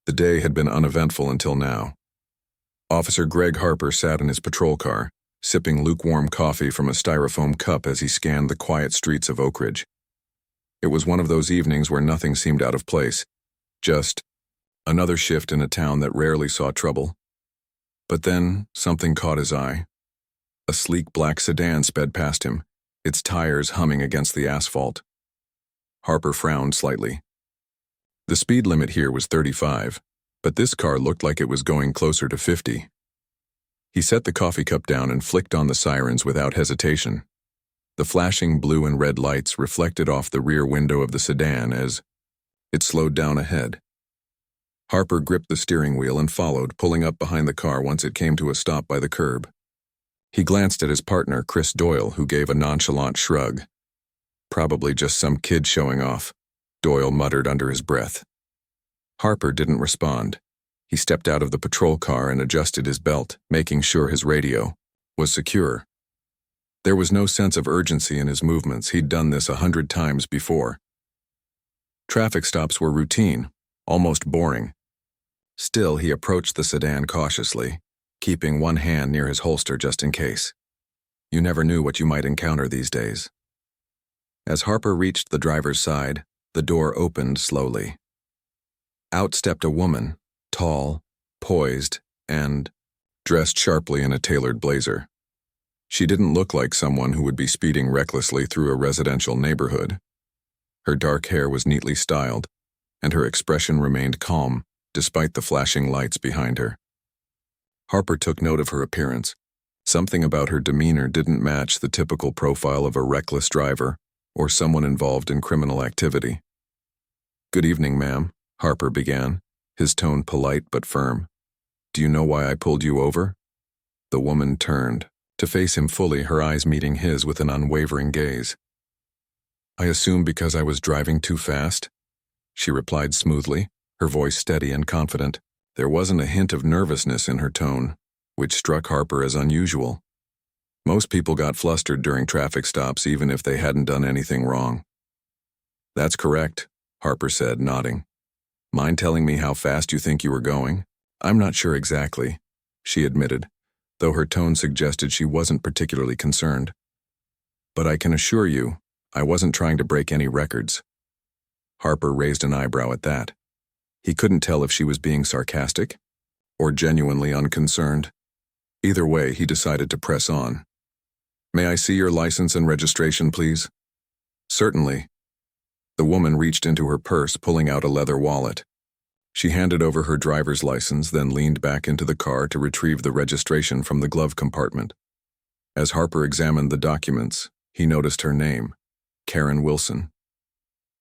The day had been uneventful until now. Officer Greg Harper sat in his patrol car, sipping lukewarm coffee from a styrofoam cup as he scanned the quiet streets of Oak Ridge. It was one of those evenings where nothing seemed out of place, just another shift in a town that rarely saw trouble. But then something caught his eye. A sleek black sedan sped past him, its tires humming against the asphalt. Harper frowned slightly. The speed limit here was 35, but this car looked like it was going closer to 50. He set the coffee cup down and flicked on the sirens without hesitation. The flashing blue and red lights reflected off the rear window of the sedan as it slowed down ahead. Harper gripped the steering wheel and followed, pulling up behind the car once it came to a stop by the curb. He glanced at his partner, Chris Doyle, who gave a nonchalant shrug. Probably just some kid showing off, Doyle muttered under his breath. Harper didn't respond. He stepped out of the patrol car and adjusted his belt, making sure his radio was secure. There was no sense of urgency in his movements. He'd done this 100 times before. Traffic stops were routine, almost boring. Still, he approached the sedan cautiously, keeping one hand near his holster just in case. You never knew what you might encounter these days. As Harper reached the driver's side, the door opened slowly. Out stepped a woman, tall, poised, and dressed sharply in a tailored blazer. She didn't look like someone who would be speeding recklessly through a residential neighborhood. Her dark hair was neatly styled, and her expression remained calm, despite the flashing lights behind her. Harper took note of her appearance. Something about her demeanor didn't match the typical profile of a reckless driver or someone involved in criminal activity. "Good evening, ma'am," Harper began, his tone polite but firm. "Do you know why I pulled you over?" The woman turned, to face him fully, her eyes meeting his with an unwavering gaze. "I assume because I was driving too fast," she replied smoothly, her voice steady and confident. There wasn't a hint of nervousness in her tone, which struck Harper as unusual. Most people got flustered during traffic stops even if they hadn't done anything wrong. "That's correct," Harper said, nodding. "Mind telling me how fast you think you were going?" "I'm not sure exactly," she admitted, though her tone suggested she wasn't particularly concerned. "But I can assure you, I wasn't trying to break any records." Harper raised an eyebrow at that. He couldn't tell if she was being sarcastic or genuinely unconcerned. Either way, he decided to press on. "May I see your license and registration, please?" "Certainly." The woman reached into her purse, pulling out a leather wallet. She handed over her driver's license, then leaned back into the car to retrieve the registration from the glove compartment. As Harper examined the documents, he noticed her name, Karen Wilson.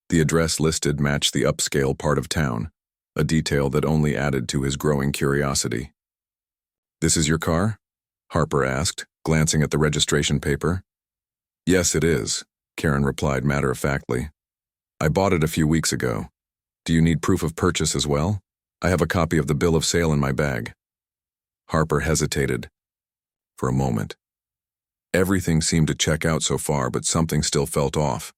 The address listed matched the upscale part of town, a detail that only added to his growing curiosity. "This is your car?" Harper asked, glancing at the registration paper. "Yes, it is," Karen replied matter-of-factly. "I bought it a few weeks ago. Do you need proof of purchase as well? I have a copy of the bill of sale in my bag." Harper hesitated for a moment. Everything seemed to check out so far, but something still felt off.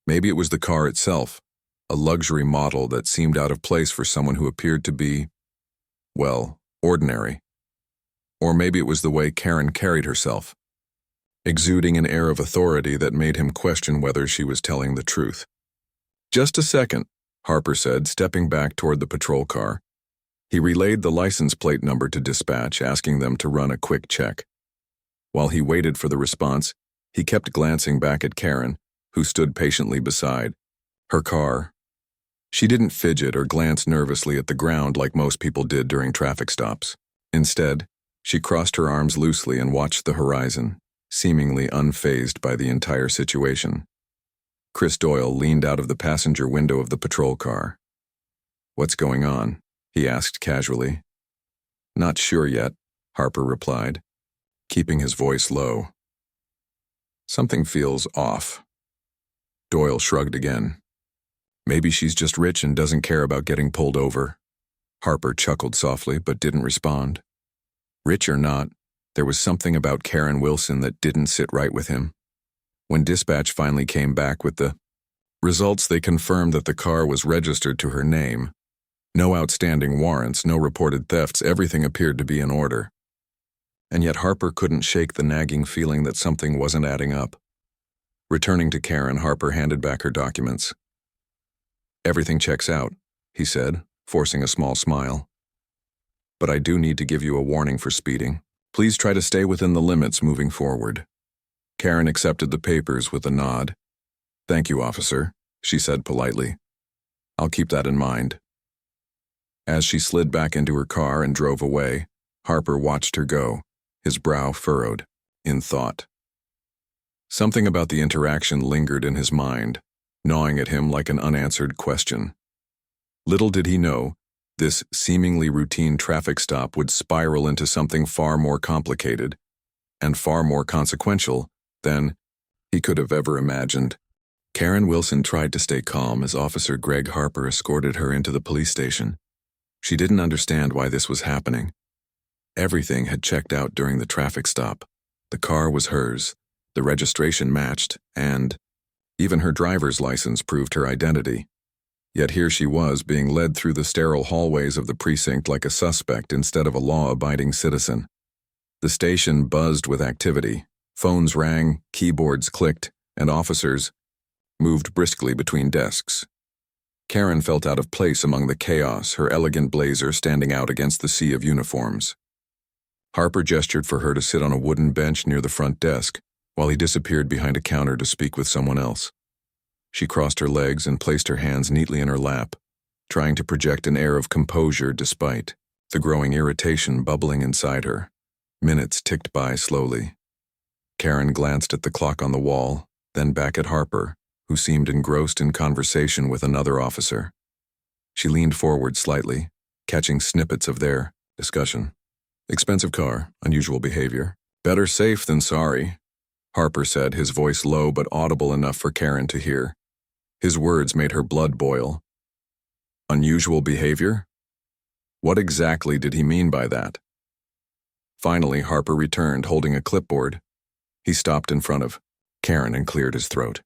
Maybe it was the car itself, a luxury model that seemed out of place for someone who appeared to be, well, ordinary. Or maybe it was the way Karen carried herself, exuding an air of authority that made him question whether she was telling the truth. "Just a second," Harper said, stepping back toward the patrol car. He relayed the license plate number to dispatch, asking them to run a quick check. While he waited for the response, he kept glancing back at Karen, who stood patiently beside her car. She didn't fidget or glance nervously at the ground like most people did during traffic stops. Instead, she crossed her arms loosely and watched the horizon, seemingly unfazed by the entire situation. Chris Doyle leaned out of the passenger window of the patrol car. "What's going on?" he asked casually. "Not sure yet," Harper replied, keeping his voice low. "Something feels off." Doyle shrugged again. "Maybe she's just rich and doesn't care about getting pulled over." Harper chuckled softly but didn't respond. Rich or not, there was something about Karen Wilson that didn't sit right with him. When dispatch finally came back with the results, they confirmed that the car was registered to her name. No outstanding warrants, no reported thefts, everything appeared to be in order. And yet Harper couldn't shake the nagging feeling that something wasn't adding up. Returning to Karen, Harper handed back her documents. "Everything checks out," he said, forcing a small smile. "But I do need to give you a warning for speeding. Please try to stay within the limits moving forward." Karen accepted the papers with a nod. "Thank you, officer," she said politely. "I'll keep that in mind." As she slid back into her car and drove away, Harper watched her go, his brow furrowed, in thought. Something about the interaction lingered in his mind, gnawing at him like an unanswered question. Little did he know, this seemingly routine traffic stop would spiral into something far more complicated and far more consequential than he could have ever imagined. Karen Wilson tried to stay calm as Officer Greg Harper escorted her into the police station. She didn't understand why this was happening. Everything had checked out during the traffic stop. The car was hers, the registration matched, and even her driver's license proved her identity. Yet here she was being led through the sterile hallways of the precinct like a suspect instead of a law-abiding citizen. The station buzzed with activity. Phones rang, keyboards clicked, and officers moved briskly between desks. Karen felt out of place among the chaos, her elegant blazer standing out against the sea of uniforms. Harper gestured for her to sit on a wooden bench near the front desk, while he disappeared behind a counter to speak with someone else. She crossed her legs and placed her hands neatly in her lap, trying to project an air of composure despite the growing irritation bubbling inside her. Minutes ticked by slowly. Karen glanced at the clock on the wall, then back at Harper, who seemed engrossed in conversation with another officer. She leaned forward slightly, catching snippets of their discussion. "Expensive car, unusual behavior. Better safe than sorry," Harper said, his voice low but audible enough for Karen to hear. His words made her blood boil. Unusual behavior? What exactly did he mean by that? Finally, Harper returned, holding a clipboard. He stopped in front of Karen and cleared his throat.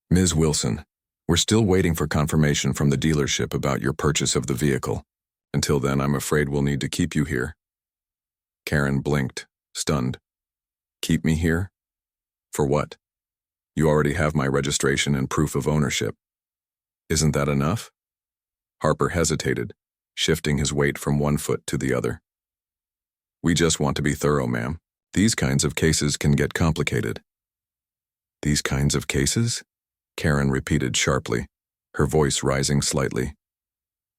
"Ms. Wilson, we're still waiting for confirmation from the dealership about your purchase of the vehicle. Until then, I'm afraid we'll need to keep you here." Karen blinked, stunned. "Keep me here? For what? You already have my registration and proof of ownership. Isn't that enough?" Harper hesitated, shifting his weight from one foot to the other. "We just want to be thorough, ma'am. These kinds of cases can get complicated." "These kinds of cases?" Karen repeated sharply, her voice rising slightly.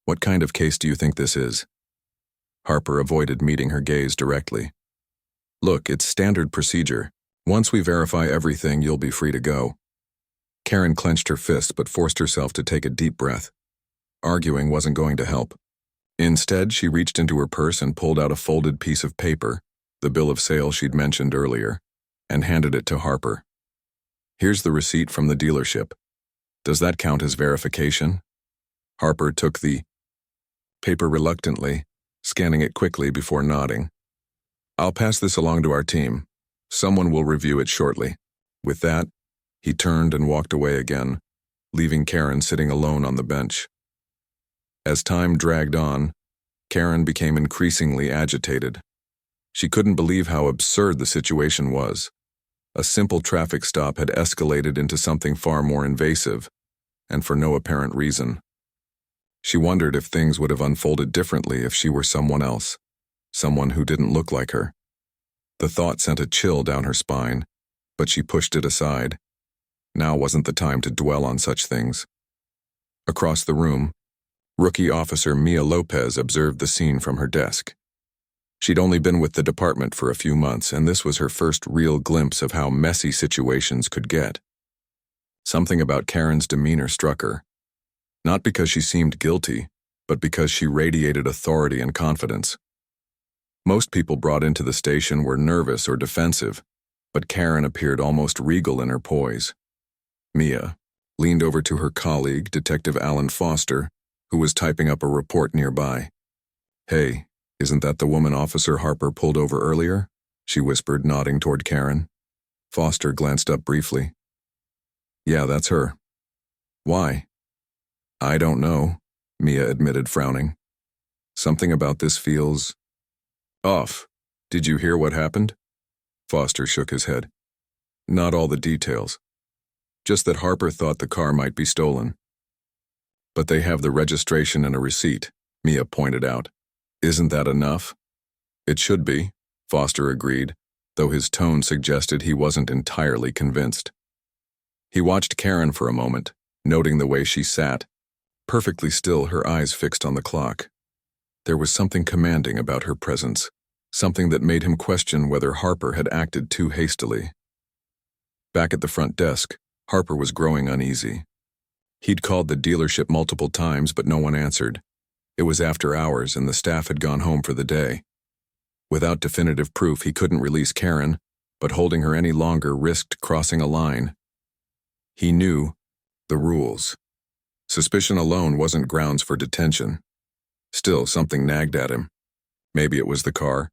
"What kind of case do you think this is?" Harper avoided meeting her gaze directly. "Look, it's standard procedure. Once we verify everything, you'll be free to go." Karen clenched her fist but forced herself to take a deep breath. Arguing wasn't going to help. Instead, she reached into her purse and pulled out a folded piece of paper, the bill of sale she'd mentioned earlier, and handed it to Harper. "Here's the receipt from the dealership. Does that count as verification?" Harper took the paper reluctantly, scanning it quickly before nodding. "I'll pass this along to our team. Someone will review it shortly." With that, he turned and walked away again, leaving Karen sitting alone on the bench. As time dragged on, Karen became increasingly agitated. She couldn't believe how absurd the situation was. A simple traffic stop had escalated into something far more invasive, and for no apparent reason. She wondered if things would have unfolded differently if she were someone else, someone who didn't look like her. The thought sent a chill down her spine, but she pushed it aside. Now wasn't the time to dwell on such things. Across the room, Rookie Officer Mia Lopez observed the scene from her desk. She'd only been with the department for a few months, and this was her first real glimpse of how messy situations could get. Something about Karen's demeanor struck her. Not because she seemed guilty, but because she radiated authority and confidence. Most people brought into the station were nervous or defensive, but Karen appeared almost regal in her poise. Mia leaned over to her colleague, Detective Alan Foster, who was typing up a report nearby. "Hey, isn't that the woman Officer Harper pulled over earlier?" she whispered, nodding toward Karen. Foster glanced up briefly. "Yeah, that's her." "Why?" "I don't know. Mia admitted, frowning. Something about this feels off. Did you hear what happened? Foster shook his head. Not all the details. Just that Harper thought the car might be stolen. But they have the registration and a receipt, Mia pointed out. Isn't that enough? It should be, Foster agreed, though his tone suggested he wasn't entirely convinced. He watched Karen for a moment, noting the way she sat, perfectly still, her eyes fixed on the clock. There was something commanding about her presence, something that made him question whether Harper had acted too hastily. Back at the front desk, Harper was growing uneasy. He'd called the dealership multiple times, but no one answered. It was after hours and the staff had gone home for the day. Without definitive proof, he couldn't release Karen, but holding her any longer risked crossing a line. He knew the rules. Suspicion alone wasn't grounds for detention. Still, something nagged at him. Maybe it was the car,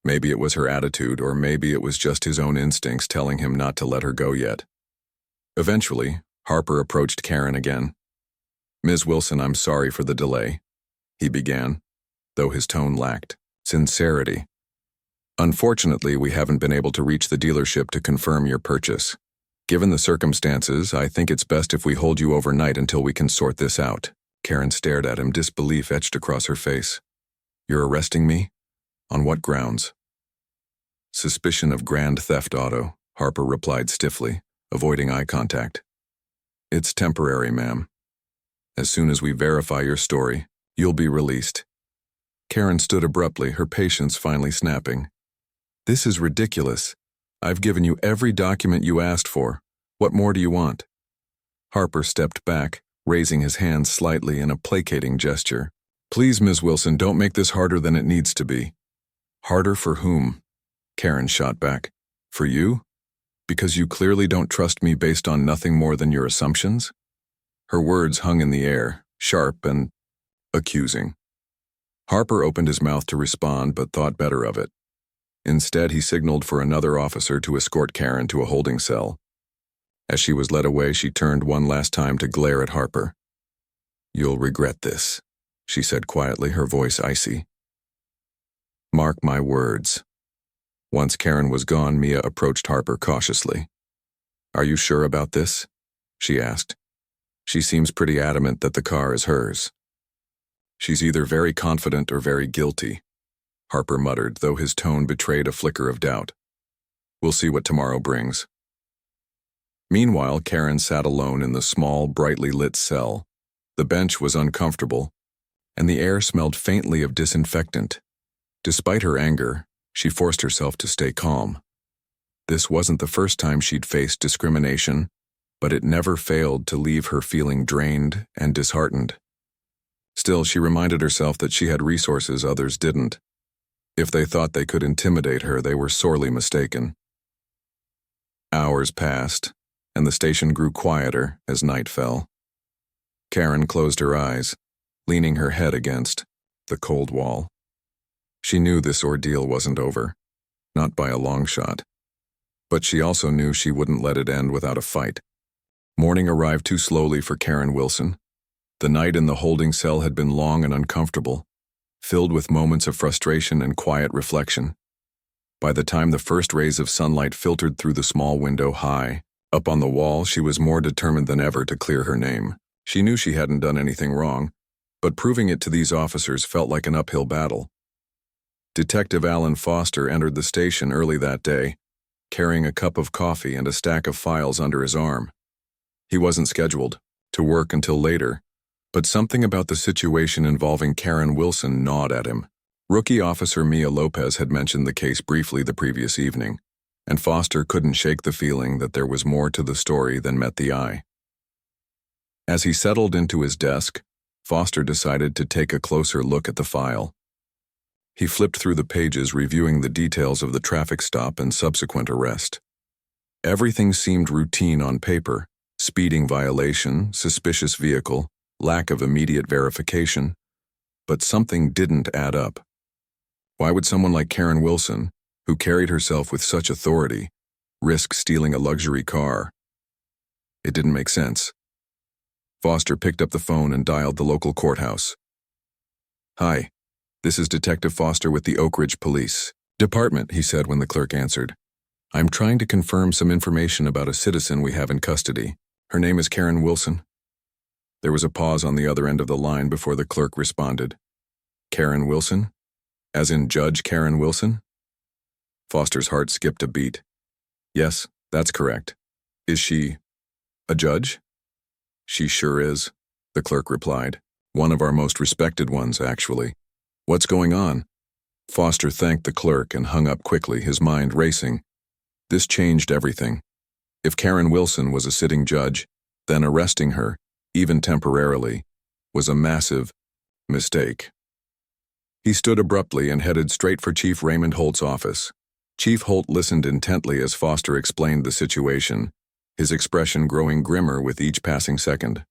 maybe it was her attitude, or maybe it was just his own instincts telling him not to let her go yet. Eventually, Harper approached Karen again. Ms. Wilson, I'm sorry for the delay, he began, though his tone lacked sincerity. Unfortunately, we haven't been able to reach the dealership to confirm your purchase. Given the circumstances, I think it's best if we hold you overnight until we can sort this out. Karen stared at him, disbelief etched across her face. You're arresting me? On what grounds? Suspicion of grand theft auto, Harper replied stiffly, avoiding eye contact. It's temporary, ma'am. As soon as we verify your story, you'll be released. Karen stood abruptly, her patience finally snapping. This is ridiculous. I've given you every document you asked for. What more do you want? Harper stepped back, raising his hands slightly in a placating gesture. Please, Ms. Wilson, don't make this harder than it needs to be. Harder for whom? Karen shot back. For you? Because you clearly don't trust me based on nothing more than your assumptions? Her words hung in the air, sharp and accusing. Harper opened his mouth to respond, but thought better of it. Instead, he signaled for another officer to escort Karen to a holding cell. As she was led away, she turned one last time to glare at Harper. You'll regret this, she said quietly, her voice icy. Mark my words. Once Karen was gone, Mia approached Harper cautiously. Are you sure about this? She asked. She seems pretty adamant that the car is hers. She's either very confident or very guilty, Harper muttered, though his tone betrayed a flicker of doubt. We'll see what tomorrow brings. Meanwhile, Karen sat alone in the small, brightly lit cell. The bench was uncomfortable, and the air smelled faintly of disinfectant. Despite her anger, she forced herself to stay calm. This wasn't the first time she'd faced discrimination, but it never failed to leave her feeling drained and disheartened. Still, she reminded herself that she had resources others didn't. If they thought they could intimidate her, they were sorely mistaken. Hours passed, and the station grew quieter as night fell. Karen closed her eyes, leaning her head against the cold wall. She knew this ordeal wasn't over, not by a long shot. But she also knew she wouldn't let it end without a fight. Morning arrived too slowly for Karen Wilson. The night in the holding cell had been long and uncomfortable, filled with moments of frustration and quiet reflection. By the time the first rays of sunlight filtered through the small window high, up on the wall, she was more determined than ever to clear her name. She knew she hadn't done anything wrong, but proving it to these officers felt like an uphill battle. Detective Alan Foster entered the station early that day, carrying a cup of coffee and a stack of files under his arm. He wasn't scheduled to work until later, but something about the situation involving Karen Wilson gnawed at him. Rookie Officer Mia Lopez had mentioned the case briefly the previous evening, and Foster couldn't shake the feeling that there was more to the story than met the eye. As he settled into his desk, Foster decided to take a closer look at the file. He flipped through the pages, reviewing the details of the traffic stop and subsequent arrest. Everything seemed routine on paper: speeding violation, suspicious vehicle, lack of immediate verification, but something didn't add up. Why would someone like Karen Wilson, who carried herself with such authority, risk stealing a luxury car? It didn't make sense. Foster picked up the phone and dialed the local courthouse. "Hi, this is Detective Foster with the Oak Ridge Police Department," he said when the clerk answered. "I'm trying to confirm some information about a citizen we have in custody. Her name is Karen Wilson." There was a pause on the other end of the line before the clerk responded. "Karen Wilson? As in Judge Karen Wilson?" Foster's heart skipped a beat. "Yes, that's correct. Is she a judge?" "She sure is," the clerk replied. "One of our most respected ones, actually. What's going on?" Foster thanked the clerk and hung up quickly, his mind racing. This changed everything. If Karen Wilson was a sitting judge, then arresting her, even temporarily, was a massive mistake. He stood abruptly and headed straight for Chief Raymond Holt's office. Chief Holt listened intently as Foster explained the situation, his expression growing grimmer with each passing second.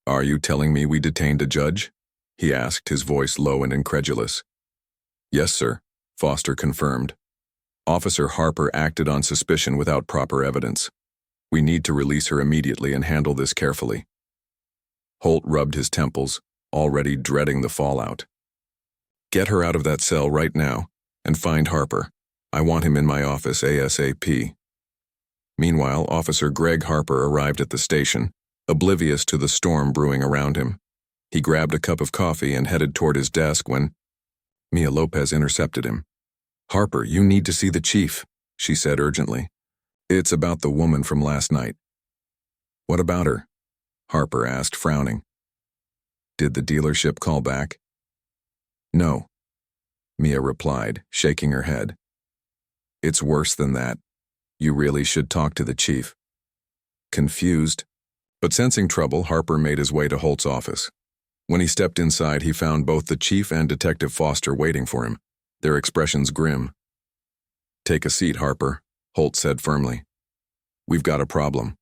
"Are you telling me we detained a judge?" he asked, his voice low and incredulous. "Yes, sir," Foster confirmed. "Officer Harper acted on suspicion without proper evidence. We need to release her immediately and handle this carefully." Holt rubbed his temples, already dreading the fallout. "Get her out of that cell right now, and find Harper. I want him in my office ASAP." Meanwhile, Officer Greg Harper arrived at the station, oblivious to the storm brewing around him. He grabbed a cup of coffee and headed toward his desk when Mia Lopez intercepted him. "Harper, you need to see the chief," she said urgently. "It's about the woman from last night." "What about her?" Harper asked, frowning. "Did the dealership call back?" "No," Mia replied, shaking her head. "It's worse than that. You really should talk to the chief." Confused, but sensing trouble, Harper made his way to Holt's office. When he stepped inside, he found both the chief and Detective Foster waiting for him, their expressions grim. "Take a seat, Harper," Holt said firmly. "We've got a problem."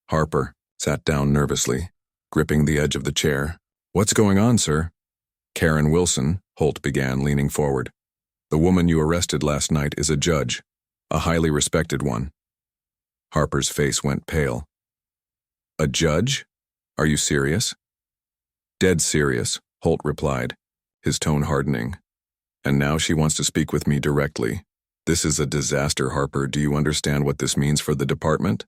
Harper sat down nervously, gripping the edge of the chair. "What's going on, sir?" "Karen Wilson," Holt began, leaning forward. "The woman you arrested last night is a judge, a highly respected one." Harper's face went pale. "A judge? Are you serious?" "Dead serious," Holt replied, his tone hardening. "And now she wants to speak with me directly. This is a disaster, Harper. Do you understand what this means for the department?"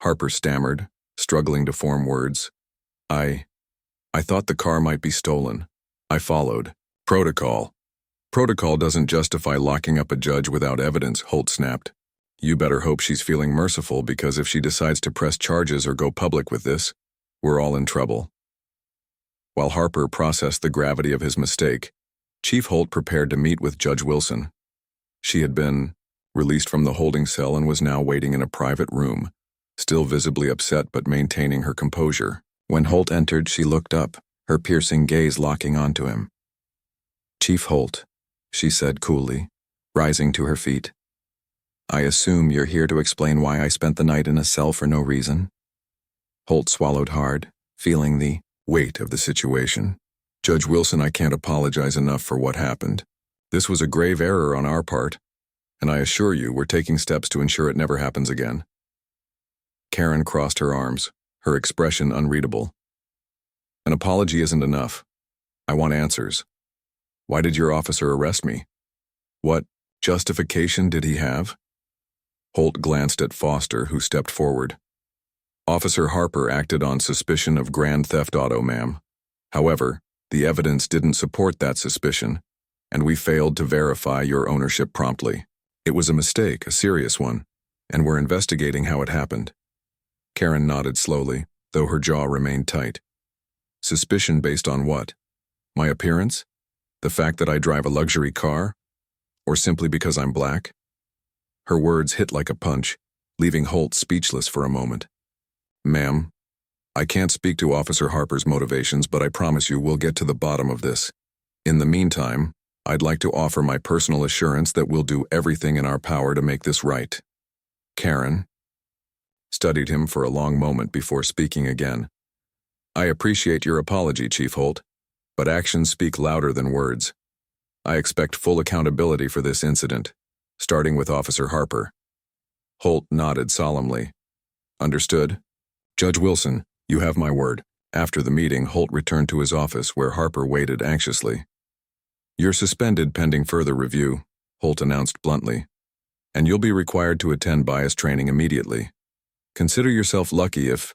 Harper stammered, struggling to form words. I thought the car might be stolen. I followed. Protocol. Protocol doesn't justify locking up a judge without evidence," Holt snapped. "You better hope she's feeling merciful, because if she decides to press charges or go public with this, we're all in trouble." While Harper processed the gravity of his mistake, Chief Holt prepared to meet with Judge Wilson. She had been released from the holding cell and was now waiting in a private room, still visibly upset but maintaining her composure. When Holt entered, she looked up, her piercing gaze locking onto him. "Chief Holt," she said coolly, rising to her feet. "I assume you're here to explain why I spent the night in a cell for no reason?" Holt swallowed hard, feeling the weight of the situation. "Judge Wilson, I can't apologize enough for what happened. This was a grave error on our part, and I assure you we're taking steps to ensure it never happens again." Karen crossed her arms, her expression unreadable. "An apology isn't enough. I want answers. Why did your officer arrest me? What justification did he have?" Holt glanced at Foster, who stepped forward. "Officer Harper acted on suspicion of grand theft auto, ma'am. However, the evidence didn't support that suspicion, and we failed to verify your ownership promptly. It was a mistake, a serious one, and we're investigating how it happened." Karen nodded slowly, though her jaw remained tight. "Suspicion based on what? My appearance? The fact that I drive a luxury car? Or simply because I'm black?" Her words hit like a punch, leaving Holt speechless for a moment. "Ma'am, I can't speak to Officer Harper's motivations, but I promise you we'll get to the bottom of this. In the meantime, I'd like to offer my personal assurance that we'll do everything in our power to make this right." Karen studied him for a long moment before speaking again. "I appreciate your apology, Chief Holt, but actions speak louder than words. I expect full accountability for this incident, starting with Officer Harper." Holt nodded solemnly. "Understood. Judge Wilson, You have my word. After the meeting, Holt returned to his office where Harper waited anxiously. You're suspended pending further review, Holt announced bluntly, and you'll be required to attend bias training immediately. Consider yourself lucky if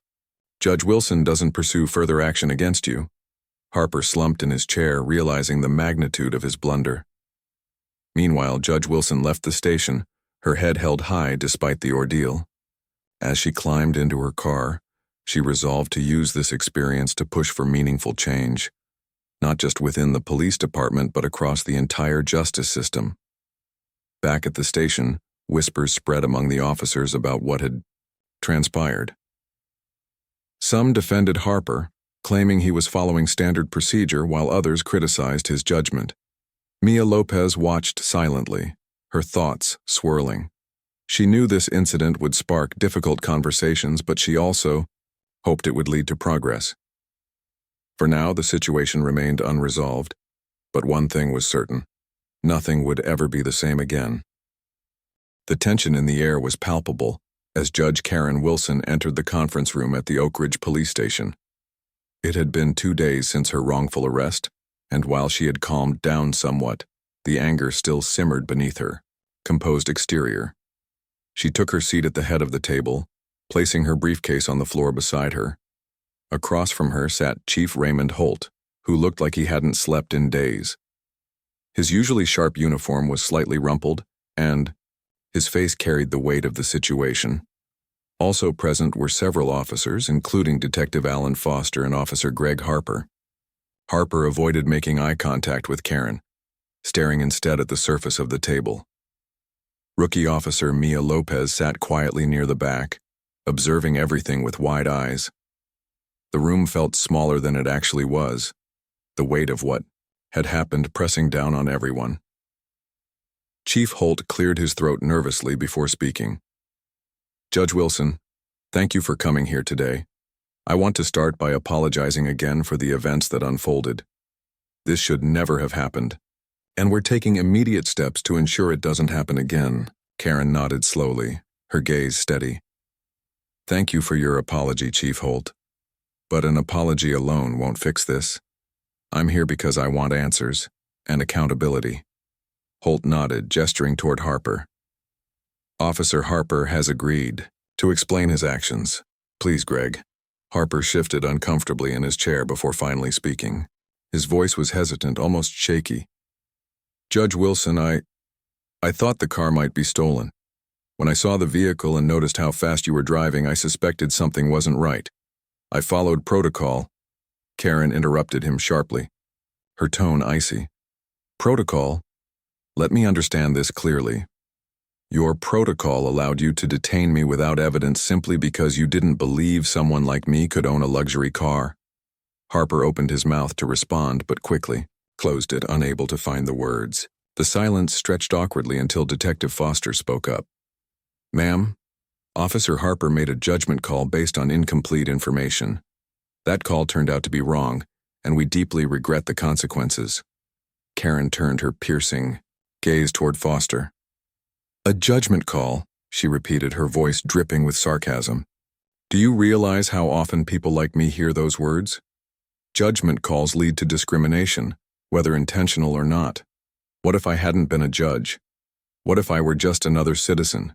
Judge Wilson doesn't pursue further action against you. Harper slumped in his chair, realizing the magnitude of his blunder. Meanwhile, Judge Wilson left the station, her head held high despite the ordeal. As she climbed into her car, she resolved to use this experience to push for meaningful change, not just within the police department but across the entire justice system. Back at the station, whispers spread among the officers about what had transpired. Some defended Harper, claiming he was following standard procedure, while others criticized his judgment. Mia Lopez watched silently, her thoughts swirling. She knew this incident would spark difficult conversations, but she also hoped it would lead to progress. For now, the situation remained unresolved, but one thing was certain: nothing would ever be the same again. The tension in the air was palpable as Judge Karen Wilson entered the conference room at the Oak Ridge police station. It had been 2 days since her wrongful arrest, and while she had calmed down somewhat, the anger still simmered beneath her composed exterior. She took her seat at the head of the table, placing her briefcase on the floor beside her. Across from her sat Chief Raymond Holt, who looked like he hadn't slept in days. His usually sharp uniform was slightly rumpled, and his face carried the weight of the situation. Also present were several officers, including Detective Alan Foster and Officer Greg Harper. Harper avoided making eye contact with Karen, staring instead at the surface of the table. Rookie Officer Mia Lopez sat quietly near the back, observing everything with wide eyes. The room felt smaller than it actually was, the weight of what had happened pressing down on everyone. Chief Holt cleared his throat nervously before speaking. Judge Wilson, thank you for coming here today. I want to start by apologizing again for the events that unfolded. This should never have happened, and we're taking immediate steps to ensure it doesn't happen again. Karen nodded slowly, her gaze steady. Thank you for your apology, Chief Holt. But an apology alone won't fix this. I'm here because I want answers and accountability. Holt nodded, gesturing toward Harper. Officer Harper has agreed to explain his actions. Please, Greg. Harper shifted uncomfortably in his chair before finally speaking. His voice was hesitant, almost shaky. Judge Wilson, I thought the car might be stolen. When I saw the vehicle and noticed how fast you were driving, I suspected something wasn't right. I followed protocol. Karen interrupted him sharply, her tone icy. Protocol? Let me understand this clearly. Your protocol allowed you to detain me without evidence simply because you didn't believe someone like me could own a luxury car. Harper opened his mouth to respond, but quickly closed it, unable to find the words. The silence stretched awkwardly until Detective Foster spoke up. Ma'am, Officer Harper made a judgment call based on incomplete information. That call turned out to be wrong, and we deeply regret the consequences. Karen turned her piercing gaze toward Foster. A judgment call, she repeated, her voice dripping with sarcasm. Do you realize how often people like me hear those words? Judgment calls lead to discrimination, whether intentional or not. What if I hadn't been a judge? What if I were just another citizen?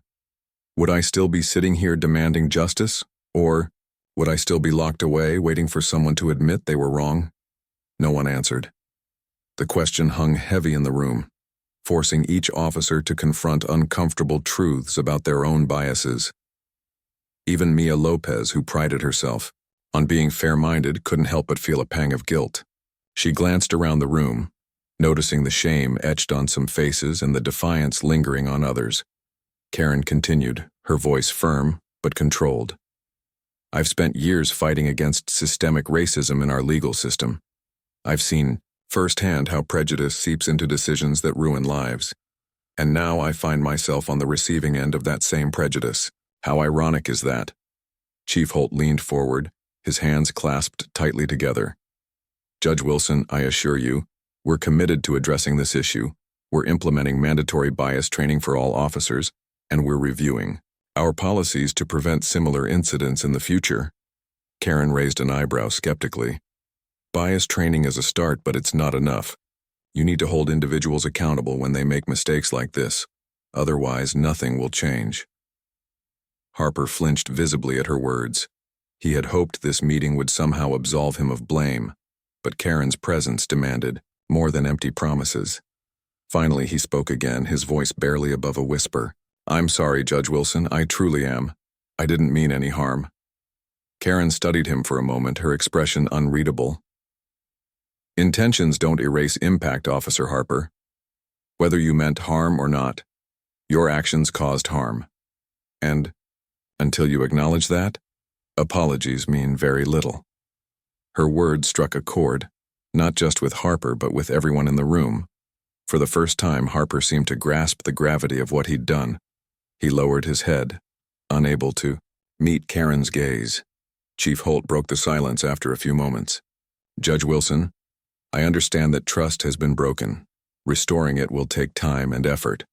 Would I still be sitting here demanding justice? Or would I still be locked away, waiting for someone to admit they were wrong? No one answered. The question hung heavy in the room, forcing each officer to confront uncomfortable truths about their own biases. Even Mia Lopez, who prided herself on being fair-minded, couldn't help but feel a pang of guilt. She glanced around the room, noticing the shame etched on some faces and the defiance lingering on others. Karen continued, her voice firm but controlled. I've spent years fighting against systemic racism in our legal system. I've seen firsthand how prejudice seeps into decisions that ruin lives. And now I find myself on the receiving end of that same prejudice. How ironic is that? Chief Holt leaned forward, his hands clasped tightly together. Judge Wilson, I assure you, we're committed to addressing this issue. We're implementing mandatory bias training for all officers, and we're reviewing our policies to prevent similar incidents in the future. Karen raised an eyebrow skeptically. Bias training is a start, but it's not enough. You need to hold individuals accountable when they make mistakes like this. Otherwise, nothing will change. Harper flinched visibly at her words. He had hoped this meeting would somehow absolve him of blame, but Karen's presence demanded more than empty promises. Finally, he spoke again, his voice barely above a whisper. "I'm sorry, Judge Wilson, I truly am. I didn't mean any harm." Karen studied him for a moment, her expression unreadable. "Intentions don't erase impact, Officer Harper. Whether you meant harm or not, your actions caused harm. And, until you acknowledge that, apologies mean very little." Her words struck a chord, not just with Harper but with everyone in the room. For the first time, Harper seemed to grasp the gravity of what he'd done. He lowered his head, unable to meet Karen's gaze. Chief Holt broke the silence after a few moments. "Judge Wilson, I understand that trust has been broken. Restoring it will take time and effort.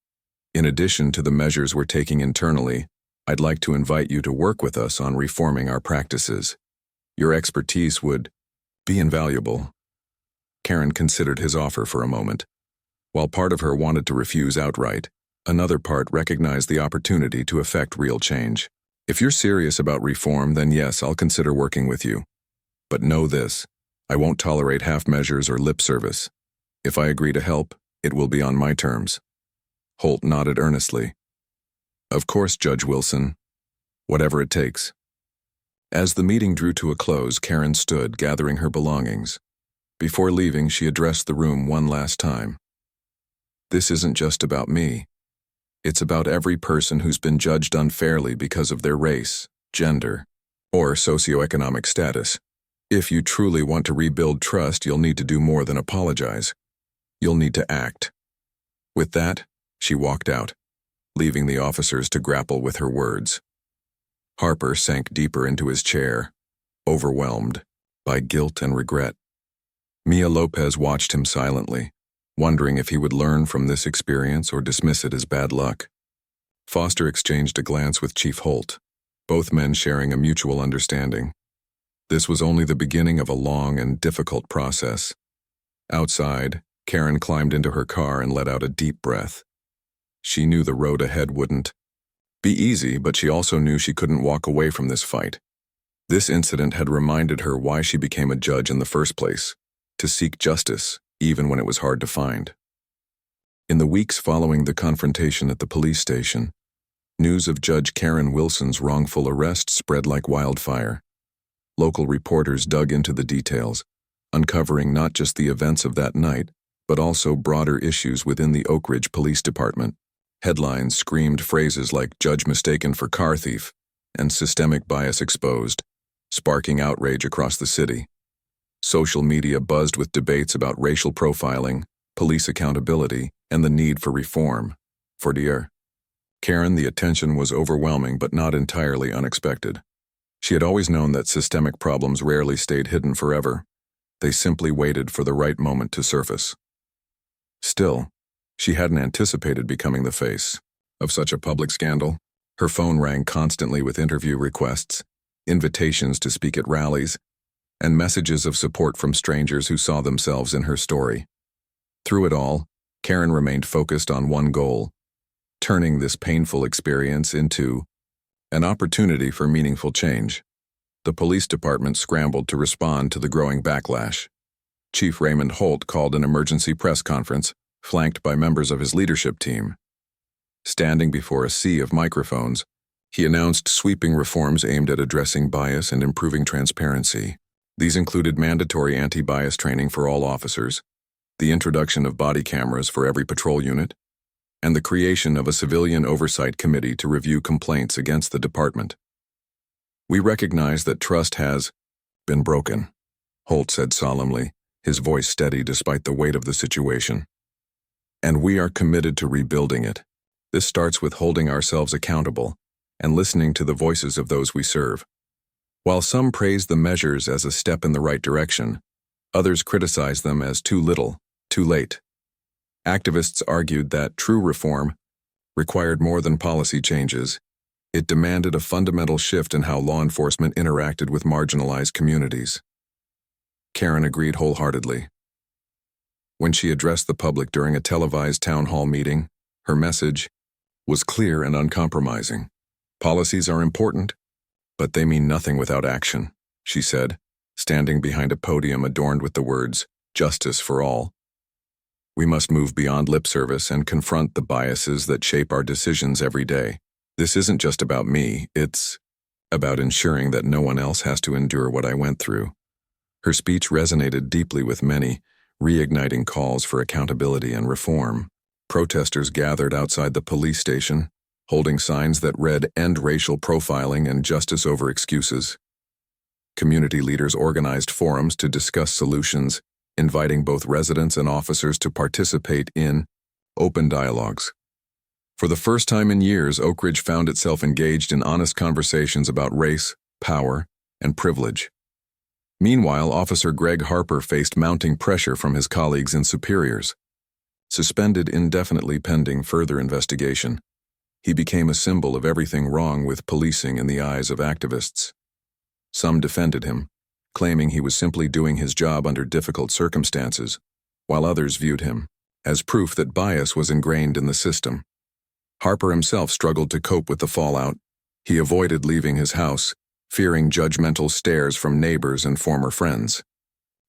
In addition to the measures we're taking internally, I'd like to invite you to work with us on reforming our practices. Your expertise would be invaluable." Karen considered his offer for a moment. While part of her wanted to refuse outright, another part recognized the opportunity to effect real change. "If you're serious about reform, then yes, I'll consider working with you. But know this, I won't tolerate half measures or lip service. If I agree to help, it will be on my terms." Holt nodded earnestly. "Of course, Judge Wilson. Whatever it takes." As the meeting drew to a close, Karen stood, gathering her belongings. Before leaving, she addressed the room one last time. "This isn't just about me. It's about every person who's been judged unfairly because of their race, gender, or socioeconomic status. If you truly want to rebuild trust, you'll need to do more than apologize. You'll need to act." With that, she walked out, leaving the officers to grapple with her words. Harper sank deeper into his chair, overwhelmed by guilt and regret. Mia Lopez watched him silently, wondering if he would learn from this experience or dismiss it as bad luck. Foster exchanged a glance with Chief Holt, both men sharing a mutual understanding. This was only the beginning of a long and difficult process. Outside, Karen climbed into her car and let out a deep breath. She knew the road ahead wouldn't be easy, but she also knew she couldn't walk away from this fight. This incident had reminded her why she became a judge in the first place, to seek justice, even when it was hard to find. In the weeks following the confrontation at the police station, news of Judge Karen Wilson's wrongful arrest spread like wildfire. Local reporters dug into the details, uncovering not just the events of that night, but also broader issues within the Oak Ridge Police Department. Headlines screamed phrases like "judge mistaken for car thief" and "systemic bias exposed," sparking outrage across the city. Social media buzzed with debates about racial profiling, police accountability, and the need for reform. For dear Karen, the attention was overwhelming but not entirely unexpected. She had always known that systemic problems rarely stayed hidden forever. They simply waited for the right moment to surface. Still, she hadn't anticipated becoming the face of such a public scandal. Her phone rang constantly with interview requests, invitations to speak at rallies, and messages of support from strangers who saw themselves in her story. Through it all, Karen remained focused on one goal: turning this painful experience into an opportunity for meaningful change. The police department scrambled to respond to the growing backlash. Chief Raymond Holt called an emergency press conference, flanked by members of his leadership team. Standing before a sea of microphones, he announced sweeping reforms aimed at addressing bias and improving transparency. These included mandatory anti-bias training for all officers, the introduction of body cameras for every patrol unit, and the creation of a civilian oversight committee to review complaints against the department. "We recognize that trust has been broken," Holt said solemnly, his voice steady despite the weight of the situation. "And we are committed to rebuilding it. This starts with holding ourselves accountable and listening to the voices of those we serve." While some praised the measures as a step in the right direction, others criticized them as too little, too late. Activists argued that true reform required more than policy changes. It demanded a fundamental shift in how law enforcement interacted with marginalized communities. Karen agreed wholeheartedly. When she addressed the public during a televised town hall meeting, her message was clear and uncompromising. Policies are important, but they mean nothing without action, she said, standing behind a podium adorned with the words, "Justice for all." We must move beyond lip service and confront the biases that shape our decisions every day. This isn't just about me, it's about ensuring that no one else has to endure what I went through. Her speech resonated deeply with many, reigniting calls for accountability and reform. Protesters gathered outside the police station, holding signs that read "End racial profiling and justice over excuses." Community leaders organized forums to discuss solutions, inviting both residents and officers to participate in open dialogues. For the first time in years, Oak Ridge found itself engaged in honest conversations about race, power, and privilege. Meanwhile, Officer Greg Harper faced mounting pressure from his colleagues and superiors. Suspended indefinitely pending further investigation, he became a symbol of everything wrong with policing in the eyes of activists. Some defended him, claiming he was simply doing his job under difficult circumstances, while others viewed him as proof that bias was ingrained in the system. Harper himself struggled to cope with the fallout. He avoided leaving his house, fearing judgmental stares from neighbors and former friends.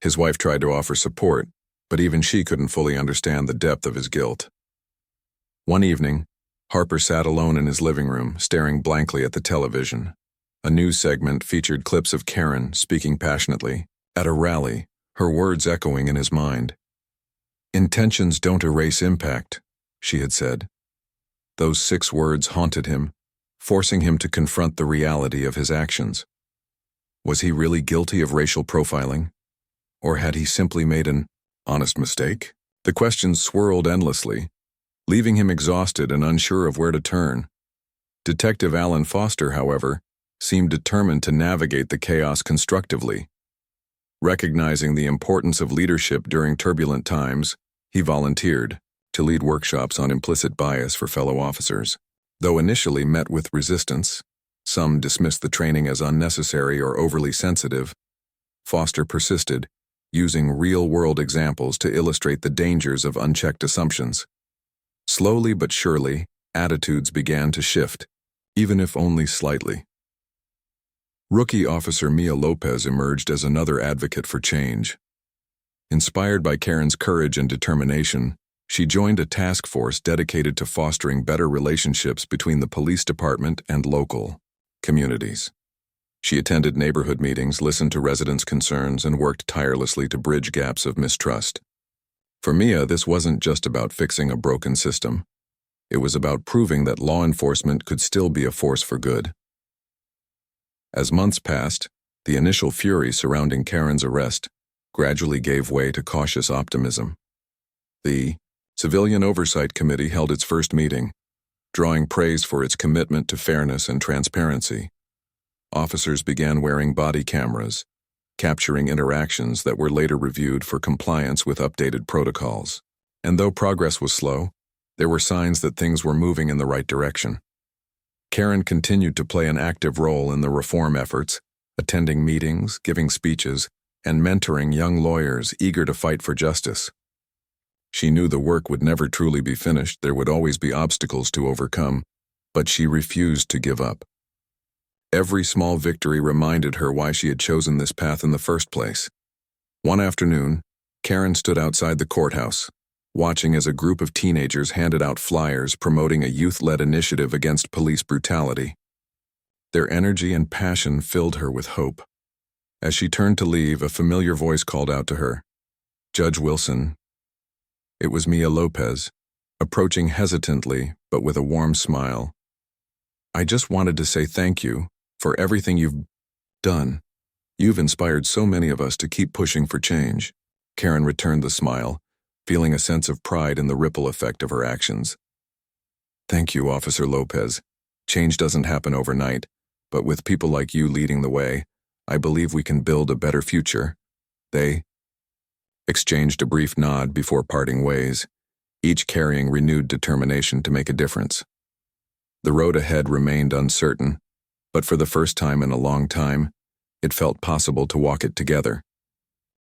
His wife tried to offer support, but even she couldn't fully understand the depth of his guilt. One evening, Harper sat alone in his living room, staring blankly at the television. A news segment featured clips of Karen speaking passionately at a rally, her words echoing in his mind. "Intentions don't erase impact," she had said. Those 6 words haunted him, forcing him to confront the reality of his actions. Was he really guilty of racial profiling? Or had he simply made an honest mistake? The questions swirled endlessly, leaving him exhausted and unsure of where to turn. Detective Alan Foster, however, seemed determined to navigate the chaos constructively. Recognizing the importance of leadership during turbulent times, he volunteered to lead workshops on implicit bias for fellow officers. Though initially met with resistance, some dismissed the training as unnecessary or overly sensitive, Foster persisted, using real-world examples to illustrate the dangers of unchecked assumptions. Slowly but surely, attitudes began to shift, even if only slightly. Rookie Officer Mia Lopez emerged as another advocate for change. Inspired by Karen's courage and determination, she joined a task force dedicated to fostering better relationships between the police department and local communities. She attended neighborhood meetings, listened to residents' concerns, and worked tirelessly to bridge gaps of mistrust. For Mia, this wasn't just about fixing a broken system. It was about proving that law enforcement could still be a force for good. As months passed, the initial fury surrounding Karen's arrest gradually gave way to cautious optimism. The Civilian Oversight Committee held its first meeting, drawing praise for its commitment to fairness and transparency. Officers began wearing body cameras, capturing interactions that were later reviewed for compliance with updated protocols. And though progress was slow, there were signs that things were moving in the right direction. Karen continued to play an active role in the reform efforts, attending meetings, giving speeches, and mentoring young lawyers eager to fight for justice. She knew the work would never truly be finished, there would always be obstacles to overcome, but she refused to give up. Every small victory reminded her why she had chosen this path in the first place. One afternoon, Karen stood outside the courthouse, watching as a group of teenagers handed out flyers promoting a youth-led initiative against police brutality. Their energy and passion filled her with hope. As she turned to leave, a familiar voice called out to her, "Judge Wilson." It was Mia Lopez, approaching hesitantly but with a warm smile. "I just wanted to say thank you for everything you've done. You've inspired so many of us to keep pushing for change." Karen returned the smile, feeling a sense of pride in the ripple effect of her actions. "Thank you, Officer Lopez. Change doesn't happen overnight, but with people like you leading the way, I believe we can build a better future." They exchanged a brief nod before parting ways, each carrying renewed determination to make a difference. The road ahead remained uncertain, but for the first time in a long time, it felt possible to walk it together.